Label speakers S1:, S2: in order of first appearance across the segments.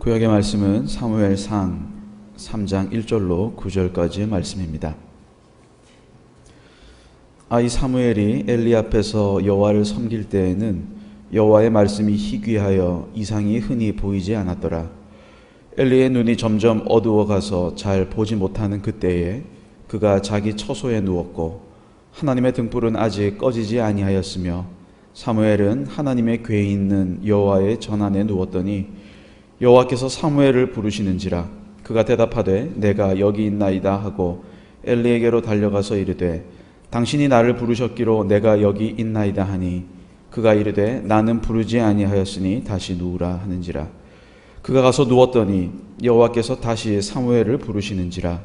S1: 구약의 말씀은 사무엘상 3장 1절로 9절까지의 말씀입니다. 이 사무엘이 엘리 앞에서 여호와를 섬길 때에는 여호와의 말씀이 희귀하여 이상이 흔히 보이지 않았더라. 엘리의 눈이 점점 어두워가서 잘 보지 못하는 그때에 그가 자기 처소에 누웠고 하나님의 등불은 아직 꺼지지 아니하였으며 사무엘은 하나님의 궤에 있는 여호와의 전안에 누웠더니 여호와께서 사무엘을 부르시는지라. 그가 대답하되 내가 여기 있나이다 하고 엘리에게로 달려가서 이르되 당신이 나를 부르셨기로 내가 여기 있나이다 하니 그가 이르되 나는 부르지 아니하였으니 다시 누우라 하는지라. 그가 가서 누웠더니 여호와께서 다시 사무엘을 부르시는지라.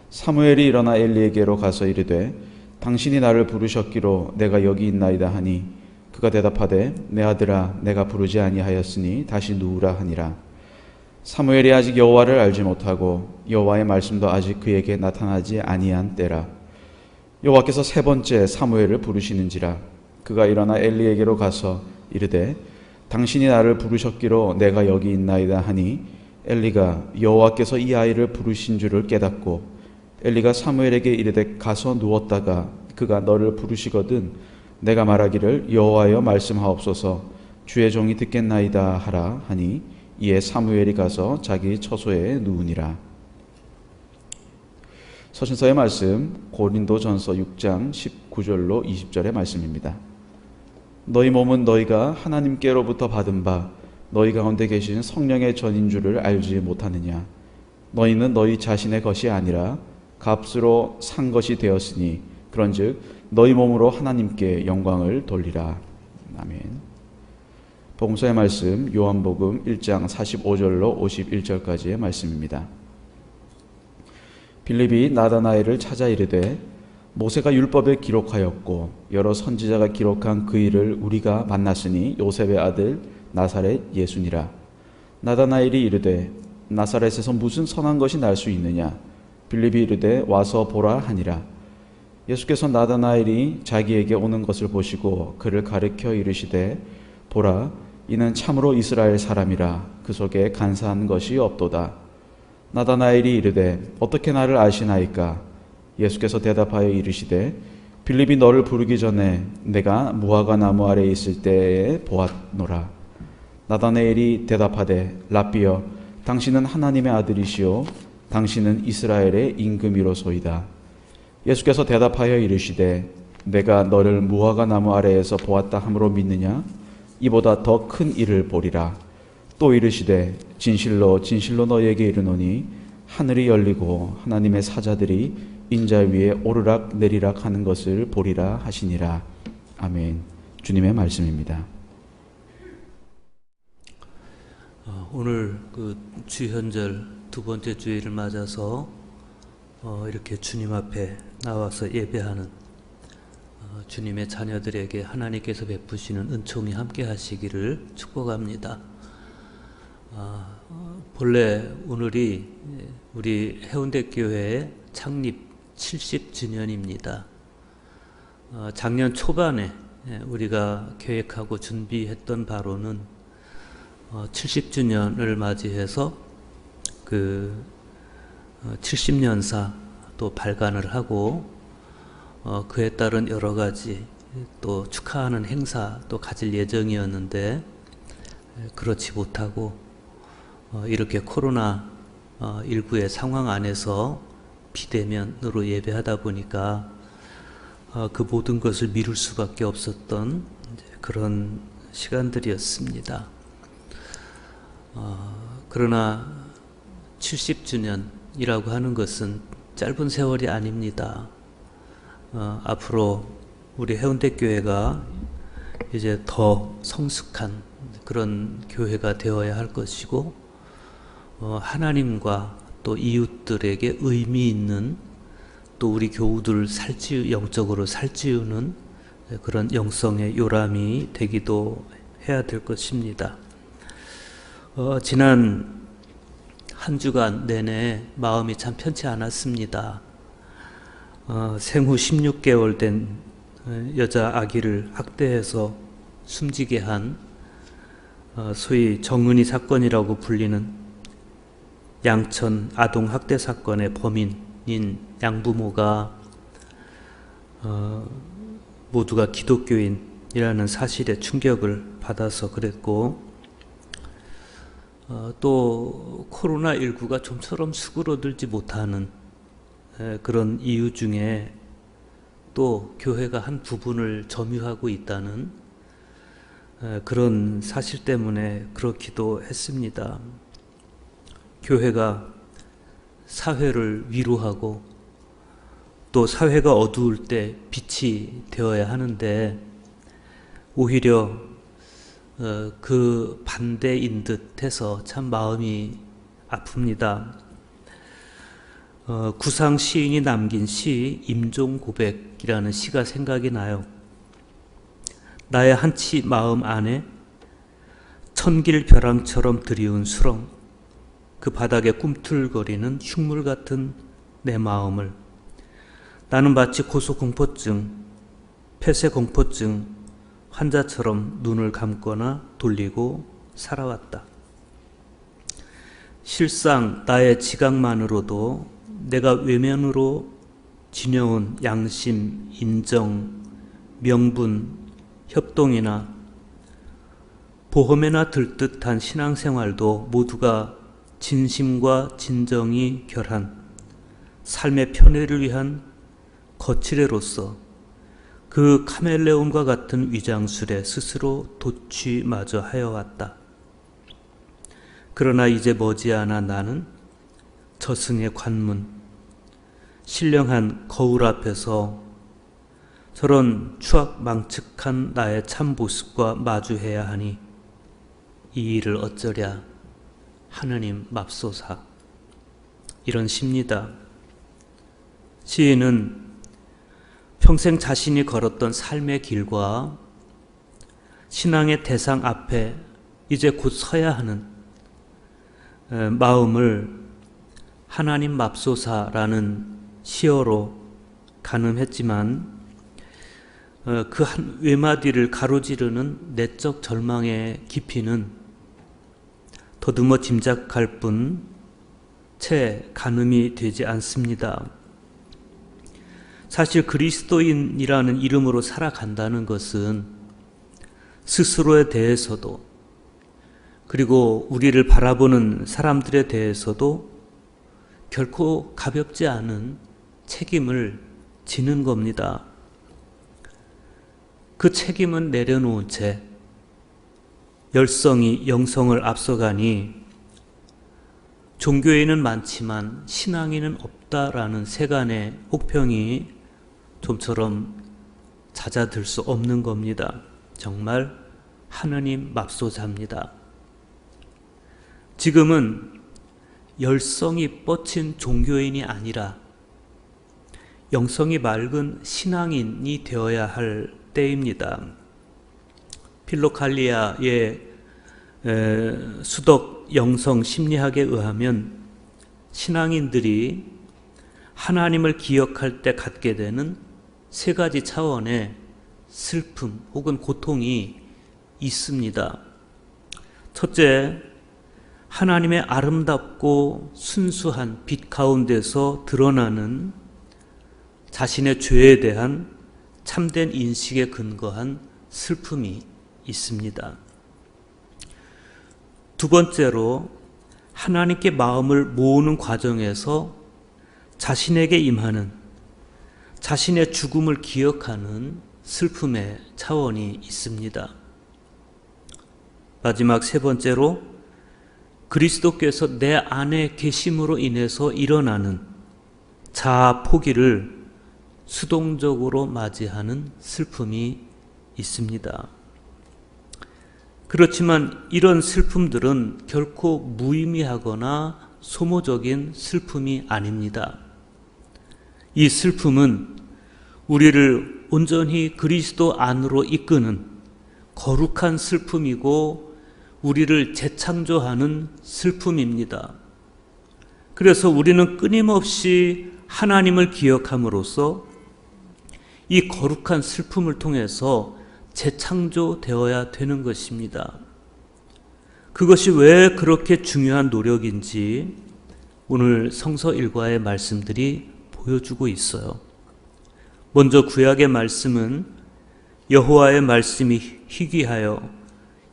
S1: 사무엘이 일어나 엘리에게로 가서 이르되 당신이 나를 부르셨기로 내가 여기 있나이다 하니 그가 대답하되 내 아들아 내가 부르지 아니하였으니 다시 누우라 하니라. 사무엘이 아직 여호와를 알지 못하고 여호와의 말씀도 아직 그에게 나타나지 아니한 때라. 여호와께서 세 번째 사무엘을 부르시는지라. 그가 일어나 엘리에게로 가서 이르되 당신이 나를 부르셨기로 내가 여기 있나이다 하니 엘리가 여호와께서 이 아이를 부르신 줄을 깨닫고 엘리가 사무엘에게 이르되 가서 누웠다가 그가 너를 부르시거든 내가 말하기를 여호와여 말씀하옵소서 주의 종이 듣겠나이다 하라 하니 이에 사무엘이 가서 자기 처소에 누우니라. 서신서의 말씀 고린도전서 6장 19절로 20절의 말씀입니다. 너희 몸은 너희가 하나님께로부터 받은 바 너희 가운데 계신 성령의 전인 줄을 알지 못하느냐. 너희는 너희 자신의 것이 아니라 값으로 산 것이 되었으니 그런즉 너희 몸으로 하나님께 영광을 돌리라. 아멘. 복음서의 말씀 요한복음 1장 45절로 51절까지의 말씀입니다. 빌립이 나다나엘을 찾아 이르되 모세가 율법에 기록하였고 여러 선지자가 기록한 그 일을 우리가 만났으니 요셉의 아들 나사렛 예수니라. 나다나엘이 이르되 나사렛에서 무슨 선한 것이 날 수 있느냐. 빌립이 이르되 와서 보라 하니라. 예수께서 나다나엘이 자기에게 오는 것을 보시고 그를 가르쳐 이르시되 보라 이는 참으로 이스라엘 사람이라 그 속에 간사한 것이 없도다. 나다나엘이 이르되 어떻게 나를 아시나이까. 예수께서 대답하여 이르시되 빌립이 너를 부르기 전에 내가 무화과 나무 아래에 있을 때에 보았노라. 나다나엘이 대답하되 랍비여 당신은 하나님의 아들이시오 당신은 이스라엘의 임금이로소이다. 예수께서 대답하여 이르시되 내가 너를 무화과 나무 아래에서 보았다 함으로 믿느냐. 이보다 더 큰 일을 보리라. 또 이르시되 진실로 진실로 너희에게 이르노니 하늘이 열리고 하나님의 사자들이 인자 위에 오르락 내리락 하는 것을 보리라 하시니라. 아멘. 주님의 말씀입니다.
S2: 오늘 그 주현절 두 번째 주일을 맞아서 이렇게 주님 앞에 나와서 예배하는 주님의 자녀들에게 하나님께서 베푸시는 은총이 함께 하시기를 축복합니다. 본래 오늘이 우리 해운대교회 창립 70주년입니다. 작년 초반에 우리가 계획하고 준비했던 바로는 70주년을 맞이해서 그 70년사 또 발간을 하고 그에 따른 여러 가지 또 축하하는 행사 또 가질 예정이었는데 그렇지 못하고 이렇게 코로나19의 상황 안에서 비대면으로 예배하다 보니까 그 모든 것을 미룰 수밖에 없었던 그런 시간들이었습니다. 그러나 70주년이라고 하는 것은 짧은 세월이 아닙니다. 앞으로 우리 해운대교회가 이제 더 성숙한 그런 교회가 되어야 할 것이고 하나님과 또 이웃들에게 의미 있는 또 우리 교우들을 영적으로 살찌우는 그런 영성의 요람이 되기도 해야 될 것입니다. 지난 한 주간 내내 마음이 참 편치 않았습니다. 생후 16개월 된 여자 아기를 학대해서 숨지게 한 소위 정은희 사건이라고 불리는 양천 아동학대 사건의 범인인 양부모가 모두가 기독교인이라는 사실에 충격을 받아서 그랬고, 또 코로나19가 좀처럼 수그러들지 못하는 그런 이유 중에 또 교회가 한 부분을 점유하고 있다는 그런 사실 때문에 그렇기도 했습니다. 교회가 사회를 위로하고 또 사회가 어두울 때 빛이 되어야 하는데 오히려 그 반대인 듯 해서 참 마음이 아픕니다. 구상 시인이 남긴 시 임종고백이라는 시가 생각이 나요. 나의 한치 마음 안에 천길 벼랑처럼 드리운 수렁, 그 바닥에 꿈틀거리는 흉물 같은 내 마음을 나는 마치 고소공포증, 폐쇄공포증 환자처럼 눈을 감거나 돌리고 살아왔다. 실상 나의 지각만으로도 내가 외면으로 지녀온 양심, 인정, 명분, 협동이나 보험에나 들듯한 신앙생활도 모두가 진심과 진정이 결한 삶의 편애를 위한 거칠애로서 그 카멜레온과 같은 위장술에 스스로 도취마저 하여왔다. 그러나 이제 머지않아 나는 저승의 관문, 신령한 거울 앞에서 저런 추악망측한 나의 참모습과 마주해야 하니 이 일을 어쩌랴 하느님 맙소사. 이런 시입니다. 시인은 평생 자신이 걸었던 삶의 길과 신앙의 대상 앞에 이제 곧 서야 하는 마음을 하나님 맙소사라는 시어로 가늠했지만 그 한 외마디를 가로지르는 내적 절망의 깊이는 더듬어 짐작할 뿐 채 가늠이 되지 않습니다. 사실 그리스도인이라는 이름으로 살아간다는 것은 스스로에 대해서도 그리고 우리를 바라보는 사람들에 대해서도 결코 가볍지 않은 책임을 지는 겁니다. 그 책임은 내려놓은 채 열성이 영성을 앞서가니 종교에는 많지만 신앙인은 없다라는 세간의 혹평이 좀처럼 잦아들 수 없는 겁니다. 정말 하느님 맙소사입니다. 지금은 열성이 뻗친 종교인이 아니라 영성이 맑은 신앙인이 되어야 할 때입니다. 필로칼리아의 수덕 영성 심리학에 의하면 신앙인들이 하나님을 기억할 때 갖게 되는 세 가지 차원의 슬픔 혹은 고통이 있습니다. 첫째, 하나님의 아름답고 순수한 빛 가운데서 드러나는 자신의 죄에 대한 참된 인식에 근거한 슬픔이 있습니다. 두 번째로, 하나님께 마음을 모으는 과정에서 자신에게 임하는 자신의 죽음을 기억하는 슬픔의 차원이 있습니다. 마지막 세 번째로, 그리스도께서 내 안에 계심으로 인해서 일어나는 자아 포기를 수동적으로 맞이하는 슬픔이 있습니다. 그렇지만 이런 슬픔들은 결코 무의미하거나 소모적인 슬픔이 아닙니다. 이 슬픔은 우리를 온전히 그리스도 안으로 이끄는 거룩한 슬픔이고 우리를 재창조하는 슬픔입니다. 그래서 우리는 끊임없이 하나님을 기억함으로써 이 거룩한 슬픔을 통해서 재창조되어야 되는 것입니다. 그것이 왜 그렇게 중요한 노력인지 오늘 성서 일과의 말씀들이 보여주고 있어요. 먼저 구약의 말씀은 여호와의 말씀이 희귀하여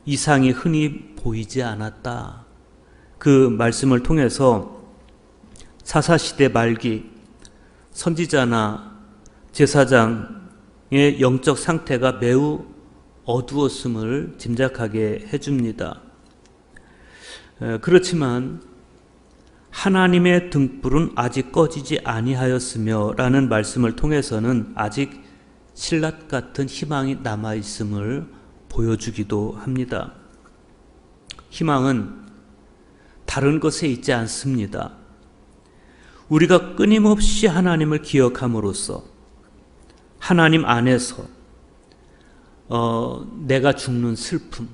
S2: 이상이 흔히 보이지 않았다. 그 말씀을 통해서 사사시대 말기 선지자나 제사장의 영적 상태가 매우 어두웠음을 짐작하게 해줍니다. 그렇지만 하나님의 등불은 아직 꺼지지 아니하였으며 라는 말씀을 통해서는 아직 신라 같은 희망이 남아있음을 보여주기도 합니다. 희망은 다른 것에 있지 않습니다. 우리가 끊임없이 하나님을 기억함으로써 하나님 안에서 내가 죽는 슬픔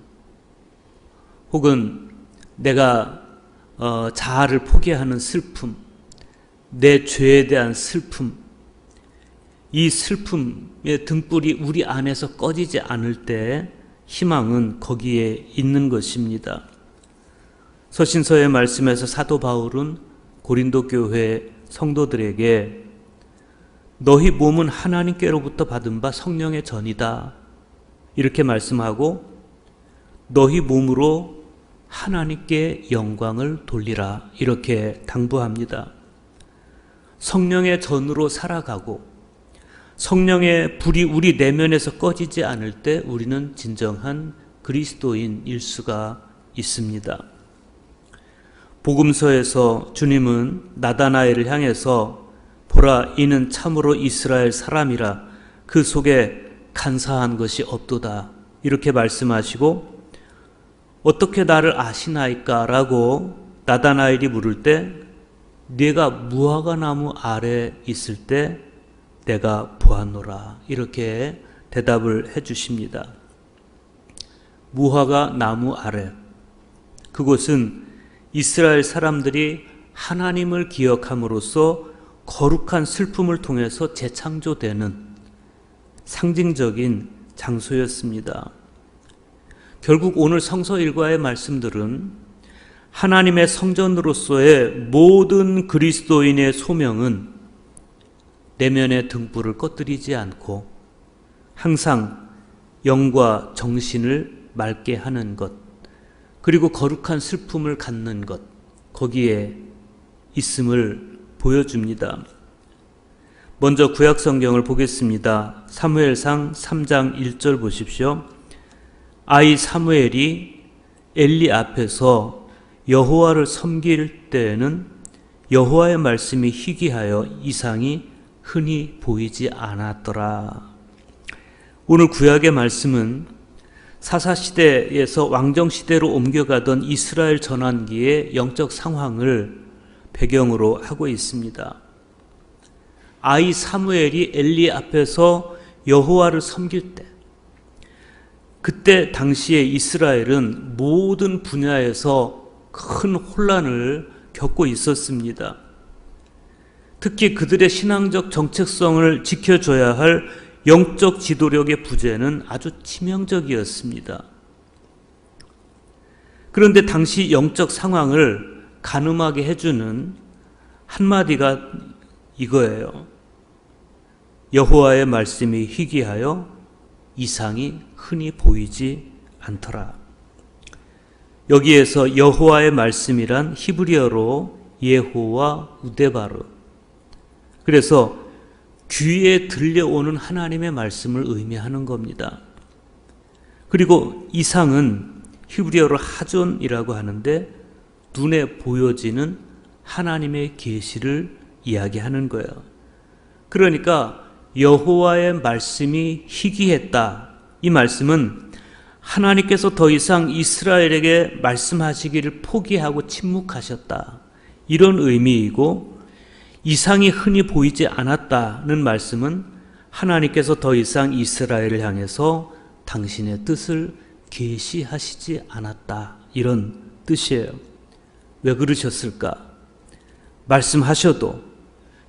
S2: 혹은 내가 자아를 포기하는 슬픔, 내 죄에 대한 슬픔, 이 슬픔의 등불이 우리 안에서 꺼지지 않을 때 희망은 거기에 있는 것입니다. 서신서의 말씀에서 사도 바울은 고린도 교회 성도들에게 너희 몸은 하나님께로부터 받은 바 성령의 전이다 이렇게 말씀하고 너희 몸으로 하나님께 영광을 돌리라 이렇게 당부합니다. 성령의 전으로 살아가고 성령의 불이 우리 내면에서 꺼지지 않을 때 우리는 진정한 그리스도인일 수가 있습니다. 복음서에서 주님은 나다나엘을 향해서 보라 이는 참으로 이스라엘 사람이라 그 속에 간사한 것이 없도다 이렇게 말씀하시고 어떻게 나를 아시나이까? 라고 나다나엘이 물을 때 네가 무화과 나무 아래 있을 때 내가 보았노라 이렇게 대답을 해 주십니다. 무화과 나무 아래, 그곳은 이스라엘 사람들이 하나님을 기억함으로써 거룩한 슬픔을 통해서 재창조되는 상징적인 장소였습니다. 결국 오늘 성서 일과의 말씀들은 하나님의 성전으로서의 모든 그리스도인의 소명은 내면의 등불을 꺼뜨리지 않고 항상 영과 정신을 맑게 하는 것, 그리고 거룩한 슬픔을 갖는 것, 거기에 있음을 보여줍니다. 먼저 구약 성경을 보겠습니다. 사무엘상 3장 1절 보십시오. 아이 사무엘이 엘리 앞에서 여호와를 섬길 때에는 여호와의 말씀이 희귀하여 이상이 흔히 보이지 않았더라. 오늘 구약의 말씀은 사사시대에서 왕정시대로 옮겨가던 이스라엘 전환기의 영적 상황을 배경으로 하고 있습니다. 아이 사무엘이 엘리 앞에서 여호와를 섬길 때, 그때 당시에 이스라엘은 모든 분야에서 큰 혼란을 겪고 있었습니다. 특히 그들의 신앙적 정체성을 지켜줘야 할 영적 지도력의 부재는 아주 치명적이었습니다. 그런데 당시 영적 상황을 가늠하게 해주는 한마디가 이거예요. 여호와의 말씀이 희귀하여 이상이 흔히 보이지 않더라. 여기에서 여호와의 말씀이란 히브리어로 예호와 우데바르, 그래서 귀에 들려오는 하나님의 말씀을 의미하는 겁니다. 그리고 이상은 히브리어로 하존이라고 하는데 눈에 보여지는 하나님의 계시를 이야기하는 거예요. 그러니까 여호와의 말씀이 희귀했다. 이 말씀은 하나님께서 더 이상 이스라엘에게 말씀하시기를 포기하고 침묵하셨다. 이런 의미이고, 이상이 흔히 보이지 않았다는 말씀은 하나님께서 더 이상 이스라엘을 향해서 당신의 뜻을 계시하시지 않았다. 이런 뜻이에요. 왜 그러셨을까? 말씀하셔도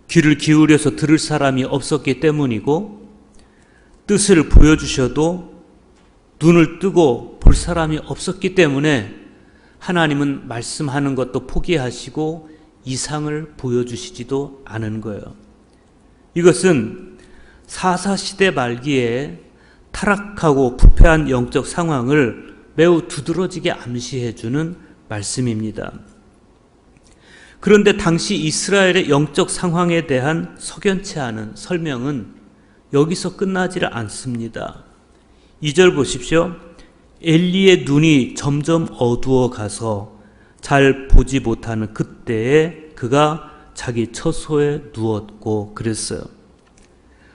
S2: 귀를 기울여서 들을 사람이 없었기 때문이고, 뜻을 보여주셔도 눈을 뜨고 볼 사람이 없었기 때문에 하나님은 말씀하는 것도 포기하시고 이상을 보여주시지도 않은 거예요. 이것은 사사시대 말기에 타락하고 부패한 영적 상황을 매우 두드러지게 암시해주는 말씀입니다. 그런데 당시 이스라엘의 영적 상황에 대한 석연치 않은 설명은 여기서 끝나지를 않습니다. 2절 보십시오. 엘리의 눈이 점점 어두워 가서 잘 보지 못하는 그때에 그가 자기 처소에 누웠고 그랬어요.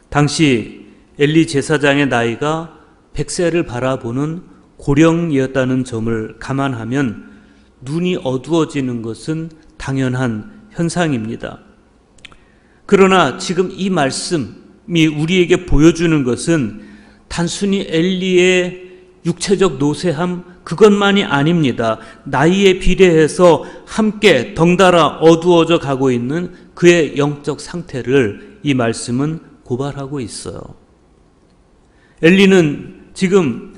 S2: 당시 엘리 제사장의 나이가 100세를 바라보는 고령이었다는 점을 감안하면 눈이 어두워지는 것은 당연한 현상입니다. 그러나 지금 이 말씀이 우리에게 보여주는 것은 단순히 엘리의 육체적 노쇠함 그것만이 아닙니다. 나이에 비례해서 함께 덩달아 어두워져 가고 있는 그의 영적 상태를 이 말씀은 고발하고 있어요. 엘리는 지금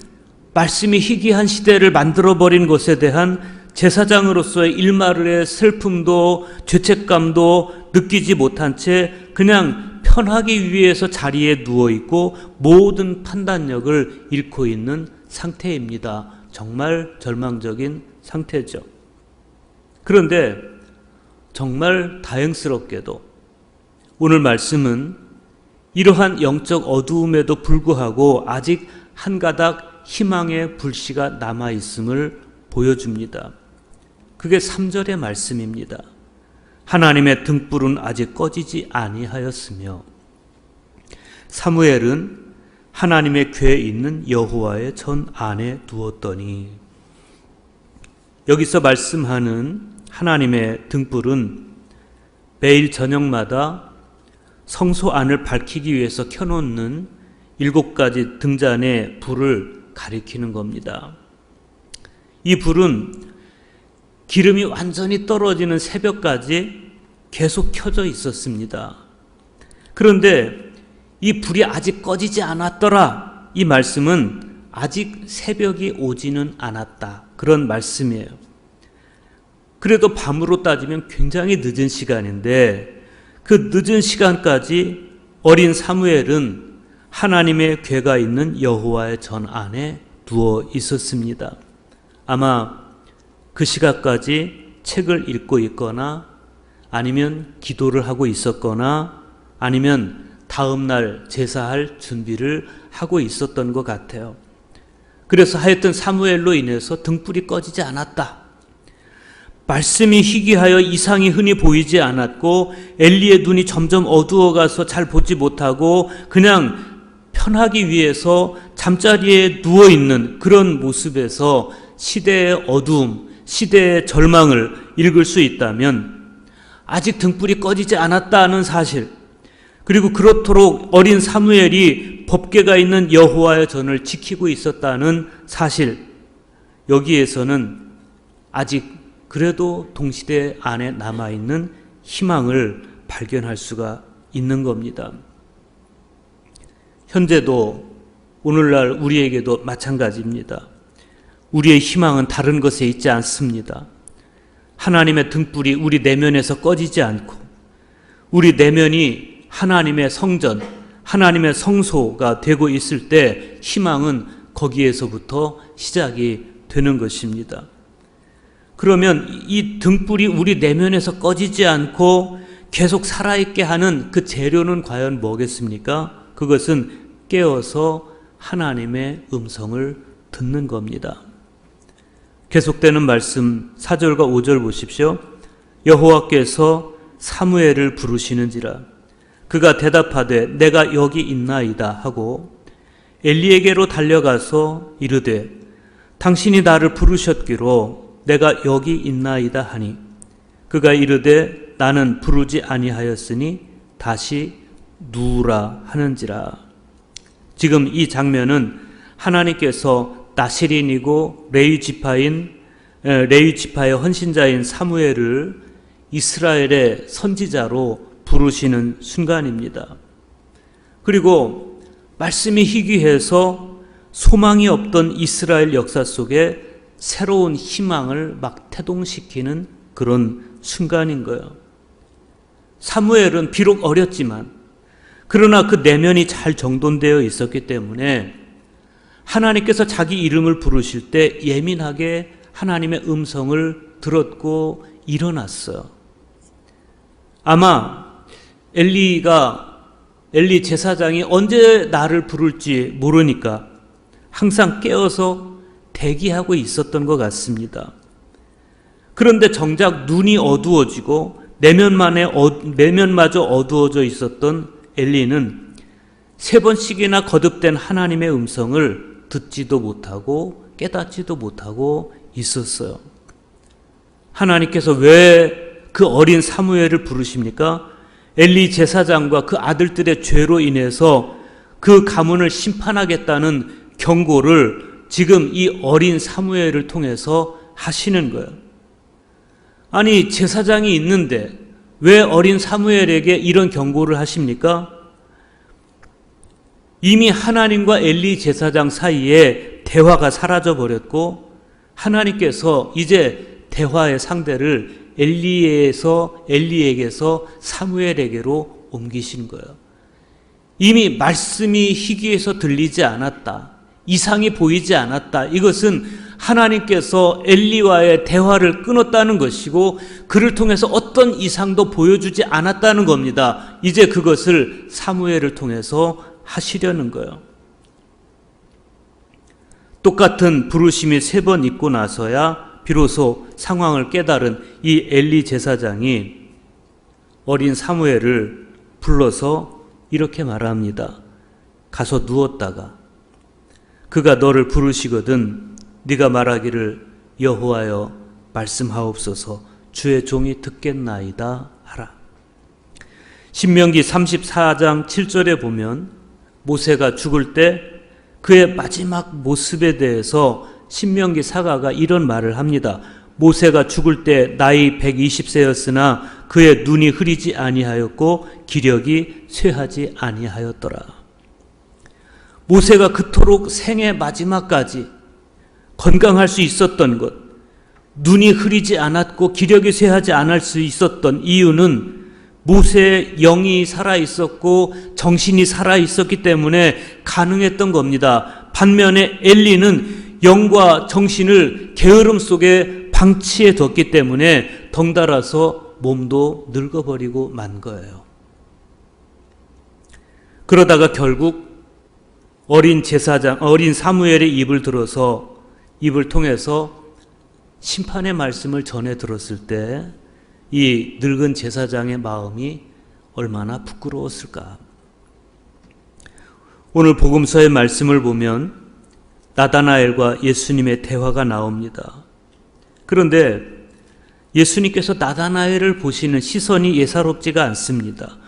S2: 말씀이 희귀한 시대를 만들어버린 것에 대한 제사장으로서의 일말의 슬픔도 죄책감도 느끼지 못한 채 그냥 편하기 위해서 자리에 누워있고 모든 판단력을 잃고 있는 상태입니다. 정말 절망적인 상태죠. 그런데 정말 다행스럽게도 오늘 말씀은 이러한 영적 어두움에도 불구하고 아직 한 가닥 희망의 불씨가 남아있음을 보여줍니다. 그게 3절의 말씀입니다. 하나님의 등불은 아직 꺼지지 아니하였으며 사무엘은 하나님의 궤에 있는 여호와의 전 안에 두었더니, 여기서 말씀하는 하나님의 등불은 매일 저녁마다 성소 안을 밝히기 위해서 켜놓는 7가지 등잔의 불을 가리키는 겁니다. 이 불은 기름이 완전히 떨어지는 새벽까지 계속 켜져 있었습니다. 그런데 이 불이 아직 꺼지지 않았더라. 이 말씀은 아직 새벽이 오지는 않았다. 그런 말씀이에요. 그래도 밤으로 따지면 굉장히 늦은 시간인데 그 늦은 시간까지 어린 사무엘은 하나님의 궤가 있는 여호와의 전 안에 누워 있었습니다. 아마 그 시간까지 책을 읽고 있거나 아니면 기도를 하고 있었거나 아니면 다음 날 제사할 준비를 하고 있었던 것 같아요. 그래서 하여튼 사무엘로 인해서 등불이 꺼지지 않았다. 말씀이 희귀하여 이상이 흔히 보이지 않았고 엘리의 눈이 점점 어두워가서 잘 보지 못하고 그냥 편하기 위해서 잠자리에 누워있는 그런 모습에서 시대의 어두움, 시대의 절망을 읽을 수 있다면 아직 등불이 꺼지지 않았다는 사실, 그리고 그렇도록 어린 사무엘이 법궤가 있는 여호와의 전을 지키고 있었다는 사실, 여기에서는 아직 그래도 동시대 안에 남아있는 희망을 발견할 수가 있는 겁니다. 현재도 오늘날 우리에게도 마찬가지입니다. 우리의 희망은 다른 것에 있지 않습니다. 하나님의 등불이 우리 내면에서 꺼지지 않고 우리 내면이 하나님의 성전, 하나님의 성소가 되고 있을 때 희망은 거기에서부터 시작이 되는 것입니다. 그러면 이 등불이 우리 내면에서 꺼지지 않고 계속 살아있게 하는 그 재료는 과연 뭐겠습니까? 그것은 깨어서 하나님의 음성을 듣는 겁니다. 계속되는 말씀 4절과 5절 보십시오. 여호와께서 사무엘을 부르시는지라 그가 대답하되 내가 여기 있나이다 하고 엘리에게로 달려가서 이르되 당신이 나를 부르셨기로 내가 여기 있나이다 하니 그가 이르되 나는 부르지 아니하였으니 다시 누우라 하는지라. 지금 이 장면은 하나님께서 나시린이고 레위 지파의 헌신자인 사무엘을 이스라엘의 선지자로 부르시는 순간입니다. 그리고 말씀이 희귀해서 소망이 없던 이스라엘 역사 속에 새로운 희망을 막 태동시키는 그런 순간인 거예요. 사무엘은 비록 어렸지만 그러나 그 내면이 잘 정돈되어 있었기 때문에 하나님께서 자기 이름을 부르실 때 예민하게 하나님의 음성을 들었고 일어났어요. 아마 엘리 제사장이 언제 나를 부를지 모르니까 항상 깨어서 대기하고 있었던 것 같습니다. 그런데 정작 눈이 어두워지고 내면마저 어두워져 있었던 엘리는 3번씩이나 거듭된 하나님의 음성을 듣지도 못하고 깨닫지도 못하고 있었어요. 하나님께서 왜 그 어린 사무엘을 부르십니까? 엘리 제사장과 그 아들들의 죄로 인해서 그 가문을 심판하겠다는 경고를 지금 이 어린 사무엘을 통해서 하시는 거예요. 아니, 제사장이 있는데 왜 어린 사무엘에게 이런 경고를 하십니까? 이미 하나님과 엘리 제사장 사이에 대화가 사라져 버렸고 하나님께서 이제 대화의 상대를 엘리에게서 사무엘에게로 옮기신 거예요. 이미 말씀이 희귀해서 들리지 않았다. 이상이 보이지 않았다. 이것은 하나님께서 엘리와의 대화를 끊었다는 것이고 그를 통해서 어떤 이상도 보여주지 않았다는 겁니다. 이제 그것을 사무엘을 통해서 하시려는 거예요. 똑같은 부르심이 3번 있고 나서야 비로소 상황을 깨달은 이 엘리 제사장이 어린 사무엘을 불러서 이렇게 말합니다. 가서 누웠다가 그가 너를 부르시거든 네가 말하기를 여호와여 말씀하옵소서 주의 종이 듣겠나이다 하라. 신명기 34장 7절에 보면 모세가 죽을 때 그의 마지막 모습에 대해서 신명기 사가가 이런 말을 합니다. 모세가 죽을 때 나이 120세였으나 그의 눈이 흐리지 아니하였고 기력이 쇠하지 아니하였더라. 모세가 그토록 생의 마지막까지 건강할 수 있었던 것, 눈이 흐리지 않았고 기력이 쇠하지 않을 수 있었던 이유는 모세의 영이 살아있었고 정신이 살아있었기 때문에 가능했던 겁니다. 반면에 엘리는 영과 정신을 게으름 속에 방치해 뒀기 때문에 덩달아서 몸도 늙어버리고 만 거예요. 그러다가 결국 어린 사무엘의 입을 통해서 심판의 말씀을 전해 들었을 때 이 늙은 제사장의 마음이 얼마나 부끄러웠을까. 오늘 복음서의 말씀을 보면 나다나엘과 예수님의 대화가 나옵니다. 그런데 예수님께서 나다나엘을 보시는 시선이 예사롭지가 않습니다.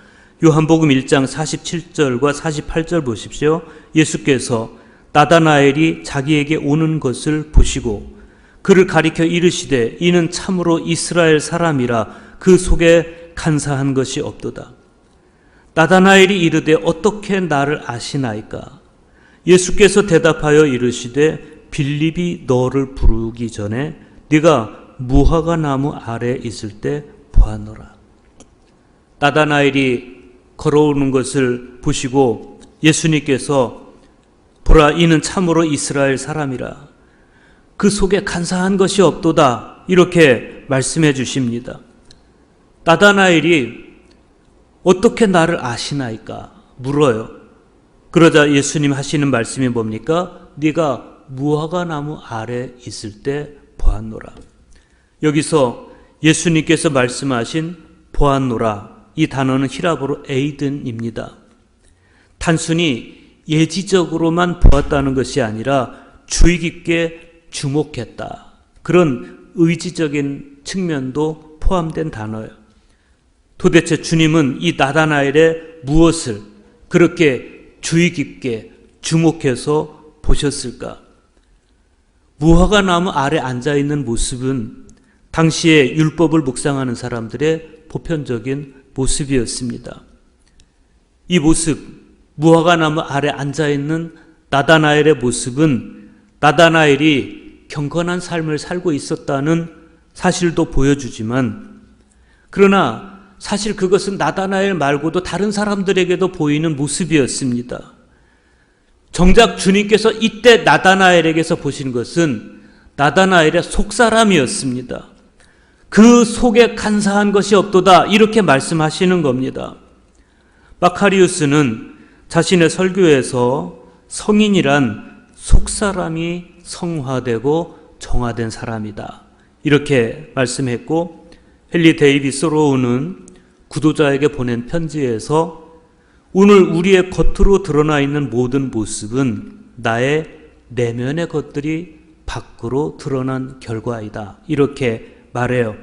S2: 요한복음 1장 47절과 48절 보십시오. 예수께서 나다나엘이 자기에게 오는 것을 보시고 그를 가리켜 이르시되 이는 참으로 이스라엘 사람이라 그 속에 간사한 것이 없도다. 나다나엘이 이르되 어떻게 나를 아시나이까? 예수께서 대답하여 이르시되 빌립이 너를 부르기 전에 네가 무화과 나무 아래 있을 때 보았노라. 나다나엘이 걸어오는 것을 보시고 예수님께서 보라 이는 참으로 이스라엘 사람이라 그 속에 간사한 것이 없도다 이렇게 말씀해 주십니다. 나다나엘이 어떻게 나를 아시나이까 물어요. 그러자 예수님 하시는 말씀이 뭡니까? 네가 무화과 나무 아래 있을 때 보았노라. 여기서 예수님께서 말씀하신 보았노라 이 단어는 히라보로 에이든입니다. 단순히 예지적으로만 보았다는 것이 아니라 주의 깊게 주목했다. 그런 의지적인 측면도 포함된 단어예요. 도대체 주님은 이 나다나엘의 무엇을 그렇게 주의 깊게 주목해서 보셨을까? 무화과 나무 아래 앉아있는 모습은 당시에 율법을 묵상하는 사람들의 보편적인 모습이었습니다. 이 모습, 무화과 나무 아래 앉아있는 나다나엘의 모습은 나다나엘이 경건한 삶을 살고 있었다는 사실도 보여주지만, 그러나 사실 그것은 나다나엘 말고도 다른 사람들에게도 보이는 모습이었습니다. 정작 주님께서 이때 나다나엘에게서 보신 것은 나다나엘의 속사람이었습니다. 그 속에 간사한 것이 없도다, 이렇게 말씀하시는 겁니다. 마카리우스는 자신의 설교에서 성인이란 속사람이 성화되고 정화된 사람이다, 이렇게 말씀했고, 헨리 데이비 소로우는 구도자에게 보낸 편지에서 오늘 우리의 겉으로 드러나 있는 모든 모습은 나의 내면의 것들이 밖으로 드러난 결과이다, 이렇게 말해요.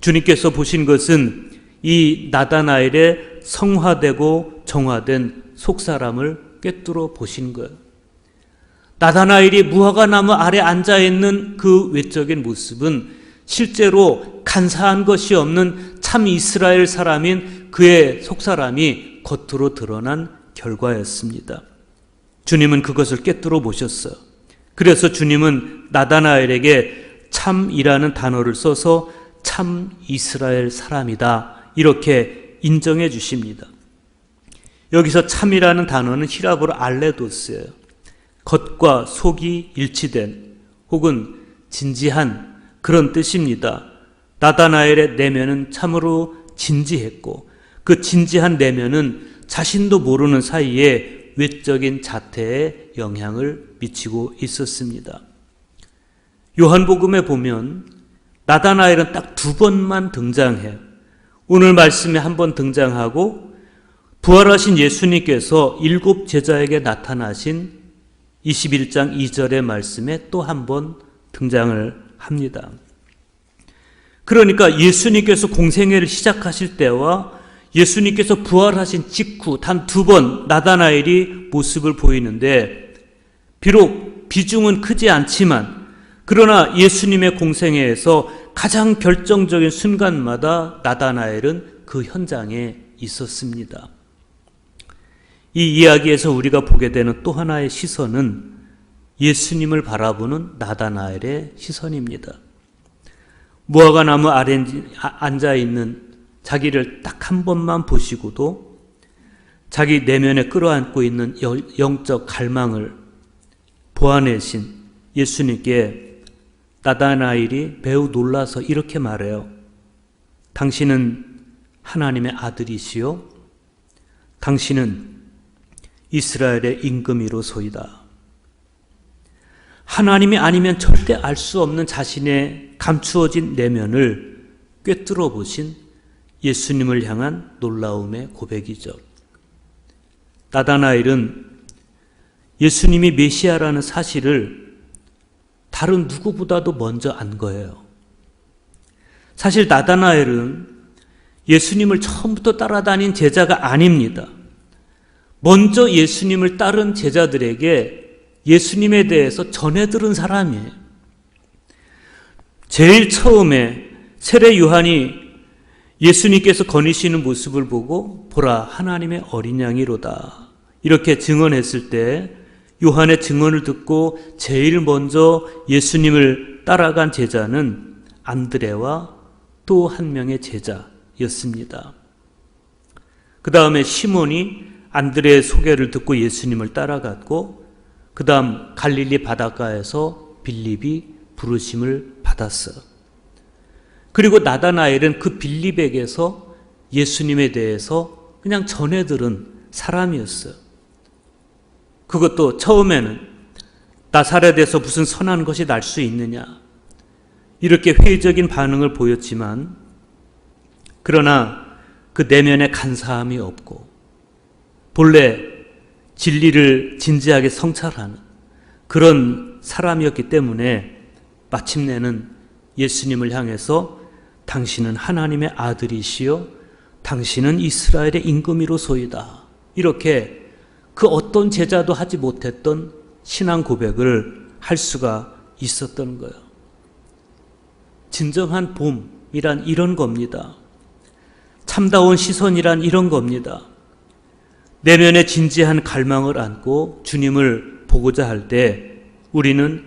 S2: 주님께서 보신 것은 이 나다나엘의 성화되고 정화된 속사람을 꿰뚫어 보신 거예요. 나다나엘이 무화과나무 아래 앉아있는 그 외적인 모습은 실제로 간사한 것이 없는 참 이스라엘 사람인 그의 속사람이 겉으로 드러난 결과였습니다. 주님은 그것을 꿰뚫어 보셨어요. 그래서 주님은 나다나엘에게 참이라는 단어를 써서 참 이스라엘 사람이다, 이렇게 인정해 주십니다. 여기서 참이라는 단어는 히라보로 알레도스예요. 겉과 속이 일치된 혹은 진지한 그런 뜻입니다. 나다나엘의 내면은 참으로 진지했고, 그 진지한 내면은 자신도 모르는 사이에 외적인 자태에 영향을 미치고 있었습니다. 요한복음에 보면 나다나엘은 딱 2번만 등장해요. 오늘 말씀에 한 번 등장하고 부활하신 예수님께서 7 제자에게 나타나신 21장 2절의 말씀에 또 한 번 등장을 합니다. 그러니까 예수님께서 공생애를 시작하실 때와 예수님께서 부활하신 직후 단 2번 나다나엘이 모습을 보이는데, 비록 비중은 크지 않지만 그러나 예수님의 공생애에서 가장 결정적인 순간마다 나다나엘은 그 현장에 있었습니다. 이 이야기에서 우리가 보게 되는 또 하나의 시선은 예수님을 바라보는 나다나엘의 시선입니다. 무화과나무 아래 앉아있는 자기를 딱 한 번만 보시고도 자기 내면에 끌어안고 있는 영적 갈망을 보아내신 예수님께 나다나엘이 매우 놀라서 이렇게 말해요. 당신은 하나님의 아들이시요, 당신은 이스라엘의 임금이로소이다. 하나님이 아니면 절대 알 수 없는 자신의 감추어진 내면을 꿰뚫어 보신 예수님을 향한 놀라움의 고백이죠. 나다나엘은 예수님이 메시아라는 사실을 다른 누구보다도 먼저 안 거예요. 사실 나다나엘은 예수님을 처음부터 따라다닌 제자가 아닙니다. 먼저 예수님을 따른 제자들에게 예수님에 대해서 전해 들은 사람이에요. 제일 처음에 세례 요한이 예수님께서 거니시는 모습을 보고 보라 하나님의 어린 양이로다, 이렇게 증언했을 때 요한의 증언을 듣고 제일 먼저 예수님을 따라간 제자는 안드레와 또 한 명의 제자였습니다. 그 다음에 시몬이 안드레의 소개를 듣고 예수님을 따라갔고, 그 다음 갈릴리 바닷가에서 빌립이 부르심을 받았어요. 그리고 나다나엘은 그 빌립에게서 예수님에 대해서 그냥 전해 들은 사람이었어요. 그것도 처음에는 나사렛에서 무슨 선한 것이 날 수 있느냐, 이렇게 회의적인 반응을 보였지만, 그러나 그 내면에 간사함이 없고 본래 진리를 진지하게 성찰하는 그런 사람이었기 때문에 마침내는 예수님을 향해서 당신은 하나님의 아들이시요, 당신은 이스라엘의 임금이로소이다, 이렇게 그 어떤 제자도 하지 못했던 신앙 고백을 할 수가 있었던 거예요. 진정한 봄이란 이런 겁니다. 참다운 시선이란 이런 겁니다. 내면에 진지한 갈망을 안고 주님을 보고자 할 때 우리는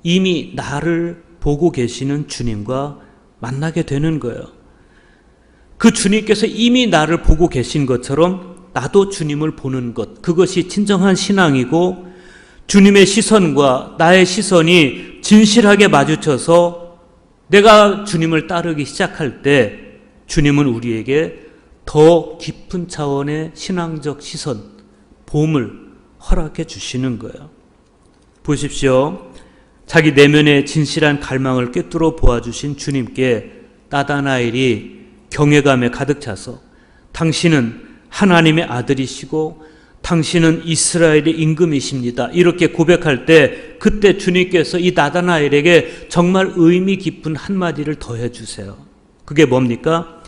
S2: 이미 나를 보고 계시는 주님과 만나게 되는 거예요. 그 주님께서 이미 나를 보고 계신 것처럼 나도 주님을 보는 것, 그것이 진정한 신앙이고, 주님의 시선과 나의 시선이 진실하게 마주쳐서 내가 주님을 따르기 시작할 때 주님은 우리에게 더 깊은 차원의 신앙적 시선, 봄을 허락해 주시는 거예요. 보십시오. 자기 내면의 진실한 갈망을 꿰뚫어 보아주신 주님께 나다나엘이 경외감에 가득 차서 당신은 하나님의 아들이시고 당신은 이스라엘의 임금이십니다, 이렇게 고백할 때 그때 주님께서 이 나다나엘에게 정말 의미 깊은 한마디를 더해 주세요. 그게 뭡니까?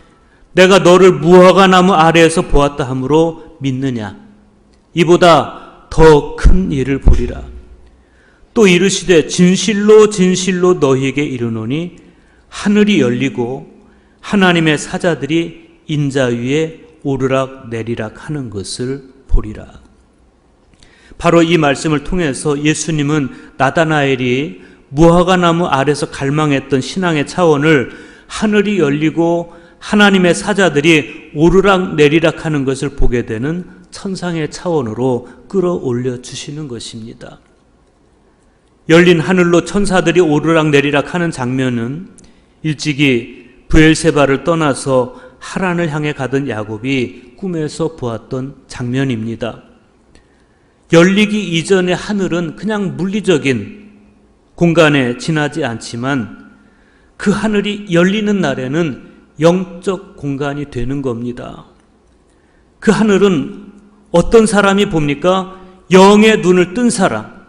S2: 내가 너를 무화과나무 아래에서 보았다 하므로 믿느냐? 이보다 더 큰 일을 보리라. 또 이르시되 진실로 진실로 너희에게 이르노니 하늘이 열리고 하나님의 사자들이 인자 위에 오르락 내리락 하는 것을 보리라. 바로 이 말씀을 통해서 예수님은 나다나엘이 무화과나무 아래서 갈망했던 신앙의 차원을 하늘이 열리고 하나님의 사자들이 오르락 내리락 하는 것을 보게 되는 천상의 차원으로 끌어올려 주시는 것입니다. 열린 하늘로 천사들이 오르락 내리락 하는 장면은 일찍이 브엘세바를 떠나서 하란을 향해 가던 야곱이 꿈에서 보았던 장면입니다. 열리기 이전의 하늘은 그냥 물리적인 공간에 지나지 않지만 그 하늘이 열리는 날에는 영적 공간이 되는 겁니다. 그 하늘은 어떤 사람이 봅니까? 영의 눈을 뜬 사람,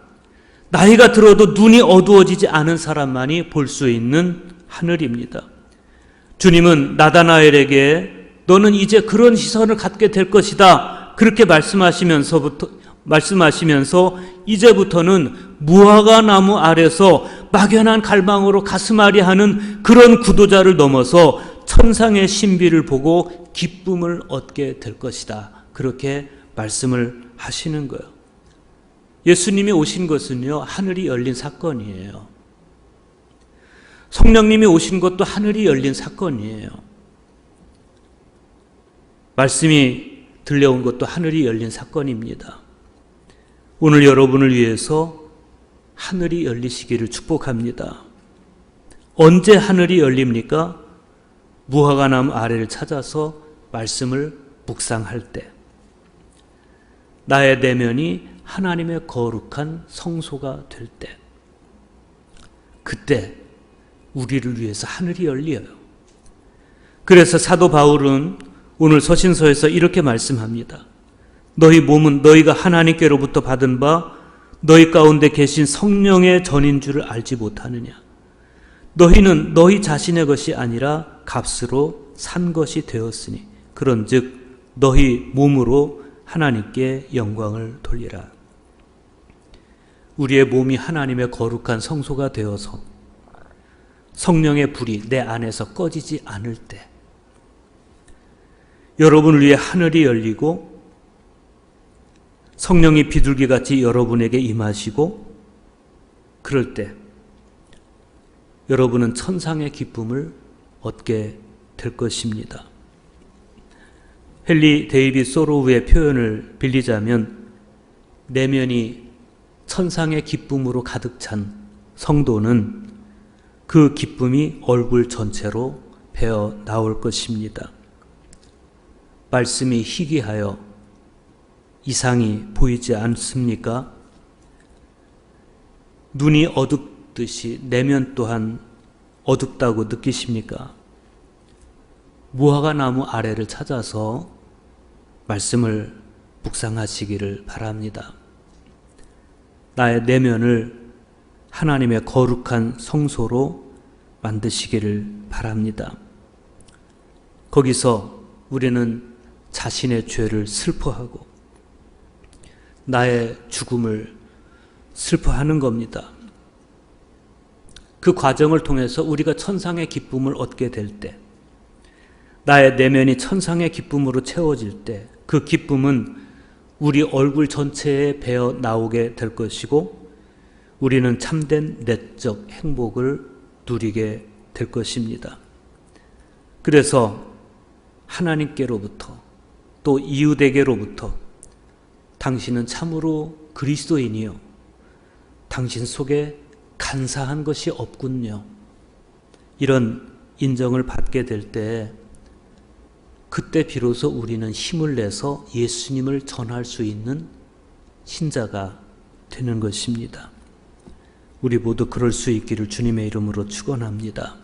S2: 나이가 들어도 눈이 어두워지지 않은 사람만이 볼 수 있는 하늘입니다. 주님은 나다나엘에게 너는 이제 그런 시선을 갖게 될 것이다, 그렇게 말씀하시면서 이제부터는 무화과나무 아래서 막연한 갈망으로 가슴앓이 하는 그런 구도자를 넘어서 천상의 신비를 보고 기쁨을 얻게 될 것이다, 그렇게 말씀을 하시는 거예요. 예수님이 오신 것은요, 하늘이 열린 사건이에요. 성령님이 오신 것도 하늘이 열린 사건이에요. 말씀이 들려온 것도 하늘이 열린 사건입니다. 오늘 여러분을 위해서 하늘이 열리시기를 축복합니다. 언제 하늘이 열립니까? 무화과나무 아래를 찾아서 말씀을 묵상할 때, 나의 내면이 하나님의 거룩한 성소가 될 때, 그때 우리를 위해서 하늘이 열려요. 그래서 사도 바울은 오늘 서신서에서 이렇게 말씀합니다. 너희 몸은 너희가 하나님께로부터 받은 바 너희 가운데 계신 성령의 전인 줄을 알지 못하느냐? 너희는 너희 자신의 것이 아니라 값으로 산 것이 되었으니 그런즉 너희 몸으로 하나님께 영광을 돌리라. 우리의 몸이 하나님의 거룩한 성소가 되어서 성령의 불이 내 안에서 꺼지지 않을 때, 여러분을 위해 하늘이 열리고 성령이 비둘기같이 여러분에게 임하시고, 그럴 때 여러분은 천상의 기쁨을 얻게 될 것입니다. 헨리 데이빗 소로우의 표현을 빌리자면, 내면이 천상의 기쁨으로 가득 찬 성도는 그 기쁨이 얼굴 전체로 배어 나올 것입니다. 말씀이 희귀하여 이상이 보이지 않습니까? 눈이 어둡듯이 내면 또한 어둡다고 느끼십니까? 무화과나무 아래를 찾아서 말씀을 묵상하시기를 바랍니다. 나의 내면을 하나님의 거룩한 성소로 만드시기를 바랍니다. 거기서 우리는 자신의 죄를 슬퍼하고 나의 죽음을 슬퍼하는 겁니다. 그 과정을 통해서 우리가 천상의 기쁨을 얻게 될 때, 나의 내면이 천상의 기쁨으로 채워질 때, 그 기쁨은 우리 얼굴 전체에 배어 나오게 될 것이고 우리는 참된 내적 행복을 누리게 될 것입니다. 그래서 하나님께로부터 또 이웃에게로부터 당신은 참으로 그리스도인이요, 당신 속에 간사한 것이 없군요, 이런 인정을 받게 될 때, 그때 비로소 우리는 힘을 내서 예수님을 전할 수 있는 신자가 되는 것입니다. 우리 모두 그럴 수 있기를 주님의 이름으로 축원합니다.